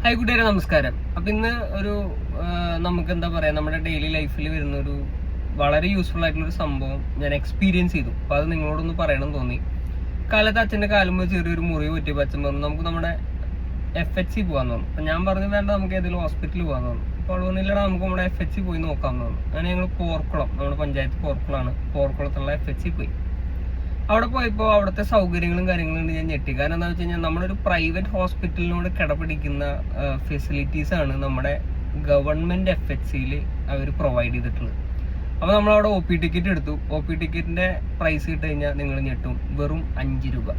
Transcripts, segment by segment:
Hi കൂട്ടുകാരെ, നമസ്കാരം. അപ്പൊ ഇന്ന് ഒരു നമുക്ക് എന്താ പറയാ, നമ്മുടെ ഡെയിലി ലൈഫിൽ വരുന്ന ഒരു വളരെ യൂസ്ഫുൾ ആയിട്ടുള്ള ഒരു സംഭവം ഞാൻ എക്സ്പീരിയൻസ് ചെയ്തു. അപ്പൊ അത് നിങ്ങളോടൊന്ന് പറയണം തോന്നി. കാലത്ത് അച്ഛന്റെ കാലുമ്പോൾ ചെറിയൊരു മുറിവ് പറ്റിയപ്പോൾ അച്ഛൻ പറഞ്ഞു നമുക്ക് നമ്മുടെ FHC പോകാന്ന് പറഞ്ഞു. അപ്പൊ ഞാൻ പറഞ്ഞു വേണ്ട, നമുക്ക് ഏതെങ്കിലും ഹോസ്പിറ്റലിൽ പോകാന്ന് പറഞ്ഞു. അപ്പോൾ അവൾ പറഞ്ഞില്ലടാ, നമുക്ക് നമ്മുടെ FHC പോയി നോക്കാമെന്ന് പറഞ്ഞു. അങ്ങനെ ഞങ്ങൾ പോർക്കുളം, നമ്മുടെ പഞ്ചായത്ത് പോർക്കുളമാണ്, പോർക്കുളത്തുള്ള FHC പോയി. അവിടെ പോയപ്പോൾ അവിടുത്തെ സൗകര്യങ്ങളും കാര്യങ്ങളും ഞാൻ ഞെട്ടി. കാരണം എന്താ വെച്ച് കഴിഞ്ഞാൽ നമ്മളൊരു പ്രൈവറ്റ് ഹോസ്പിറ്റലിനോട് കിടപിടിക്കുന്ന ഫെസിലിറ്റീസ് ആണ് നമ്മുടെ ഗവൺമെന്റ് FHCയിൽ അവർ പ്രൊവൈഡ് ചെയ്തിട്ടുള്ളത്. അപ്പോൾ നമ്മളവിടെ OP ടിക്കറ്റ് എടുത്തു. OP ടിക്കറ്റിന്റെ പ്രൈസ് ഇട്ട് കഴിഞ്ഞാൽ നിങ്ങൾ ഞെട്ടും, വെറും 5 രൂപ.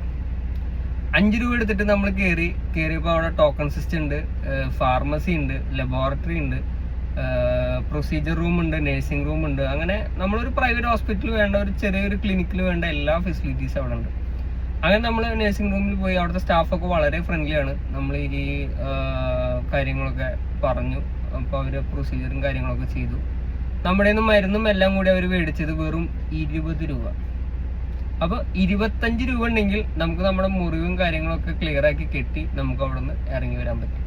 5 രൂപ എടുത്തിട്ട് നമ്മൾ കയറിയപ്പോൾ അവിടെ ടോക്കൺ സിസ്റ്റം ഉണ്ട്, ഫാർമസി ഉണ്ട്, ലബോറട്ടറി ഉണ്ട്, പ്രൊസീജിയർ റൂം ഉണ്ട്, നഴ്സിംഗ് റൂം ഉണ്ട്. അങ്ങനെ നമ്മളൊരു പ്രൈവറ്റ് ഹോസ്പിറ്റലിൽ വേണ്ട, ഒരു ചെറിയൊരു ക്ലിനിക്കിൽ വേണ്ട എല്ലാ ഫെസിലിറ്റീസും അവിടെ ഉണ്ട്. അങ്ങനെ നമ്മൾ നഴ്സിംഗ് റൂമിൽ പോയി. അവിടുത്തെ സ്റ്റാഫൊക്കെ വളരെ ഫ്രണ്ട്ലിയാണ്. നമ്മൾ ഈ കാര്യങ്ങളൊക്കെ പറഞ്ഞു. അപ്പോൾ അവർ പ്രൊസീജിയറും കാര്യങ്ങളൊക്കെ ചെയ്തു. നമ്മുടെ നിന്ന് മരുന്നും എല്ലാം കൂടി അവർ മേടിച്ചത് വെറും 20 രൂപ. അപ്പോൾ 25 രൂപ ഉണ്ടെങ്കിൽ നമുക്ക് നമ്മുടെ മുറിവും കാര്യങ്ങളൊക്കെ ക്ലിയർ ആക്കി കെട്ടി നമുക്ക് അവിടെ നിന്ന് ഇറങ്ങി വരാൻ പറ്റും.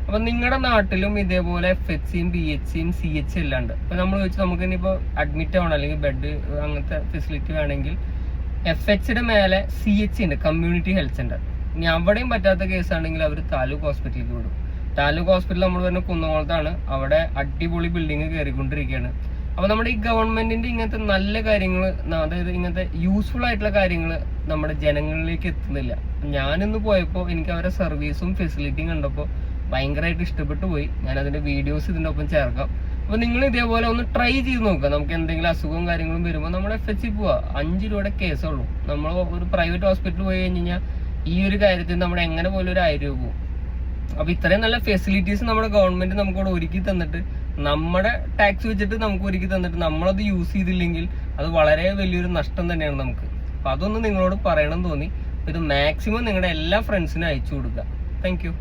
അപ്പൊ നിങ്ങളുടെ നാട്ടിലും ഇതേപോലെ FHCയും BHCയും CH എല്ലാം ഉണ്ട്. അപ്പൊ നമ്മൾ ചോദിച്ചു നമുക്ക് ഇനിയിപ്പോൾ അഡ്മിറ്റ് ആവണം അല്ലെങ്കിൽ ബെഡ് അങ്ങനത്തെ ഫെസിലിറ്റി വേണമെങ്കിൽ FHCയുടെ മേലെ CH ഉണ്ട്, കമ്മ്യൂണിറ്റി ഹെൽത്ത് സെന്റർ. ഇനി അവിടെയും പറ്റാത്ത കേസാണെങ്കിൽ അവർ താലൂക്ക് ഹോസ്പിറ്റലിലേക്ക് വിടും. താലൂക്ക് ഹോസ്പിറ്റൽ നമ്മൾ വരുന്ന കുന്നംകുളത്താണ്. അവിടെ അടിപൊളി ബിൽഡിങ് കയറിക്കൊണ്ടിരിക്കുകയാണ്. അപ്പൊ നമ്മുടെ ഈ ഗവൺമെന്റിന്റെ ഇങ്ങനത്തെ നല്ല കാര്യങ്ങൾ, അതായത് ഇങ്ങനത്തെ യൂസ്ഫുൾ ആയിട്ടുള്ള കാര്യങ്ങൾ നമ്മുടെ ജനങ്ങളിലേക്ക് എത്തുന്നില്ല. ഞാനിന്ന് പോയപ്പോൾ എനിക്ക് അവരുടെ സർവീസും ഫെസിലിറ്റിയും കണ്ടപ്പോൾ ഭയങ്കരമായിട്ട് ഇഷ്ടപ്പെട്ടു പോയി. ഞാൻ അതിന്റെ വീഡിയോസ് ഇതിന്റെ ഒപ്പം ചേർക്കാം. അപ്പൊ നിങ്ങൾ ഇതേപോലെ ഒന്ന് ട്രൈ ചെയ്ത് നോക്കുക. നമുക്ക് എന്തെങ്കിലും അസുഖവും കാര്യങ്ങളും വരുമ്പോൾ നമ്മുടെ FHC പോവാ. 5 രൂപയുടെ കേസുള്ളൂ. നമ്മൾ ഒരു പ്രൈവറ്റ് ഹോസ്പിറ്റലിൽ പോയി കഴിഞ്ഞാൽ ഈ ഒരു കാര്യത്തിൽ നമ്മൾ എങ്ങനെ പോലും ഒരു 1000 രൂപ പോകും. അപ്പൊ ഇത്രയും നല്ല ഫെസിലിറ്റീസ് നമ്മുടെ ഗവൺമെന്റ് നമുക്കിവിടെ ഒരുക്കി തന്നിട്ട്, നമ്മുടെ ടാക്സ് വെച്ചിട്ട് നമുക്ക് ഒരുക്കി തന്നിട്ട് നമ്മളത് യൂസ് ചെയ്തില്ലെങ്കിൽ അത് വളരെ വലിയൊരു നഷ്ടം തന്നെയാണ് നമുക്ക്. അപ്പൊ അതൊന്ന് നിങ്ങളോട് പറയണം തോന്നി. ഇത് മാക്സിമം നിങ്ങളുടെ എല്ലാ ഫ്രണ്ട്സിനും അയച്ചു കൊടുക്കുക. Thank you.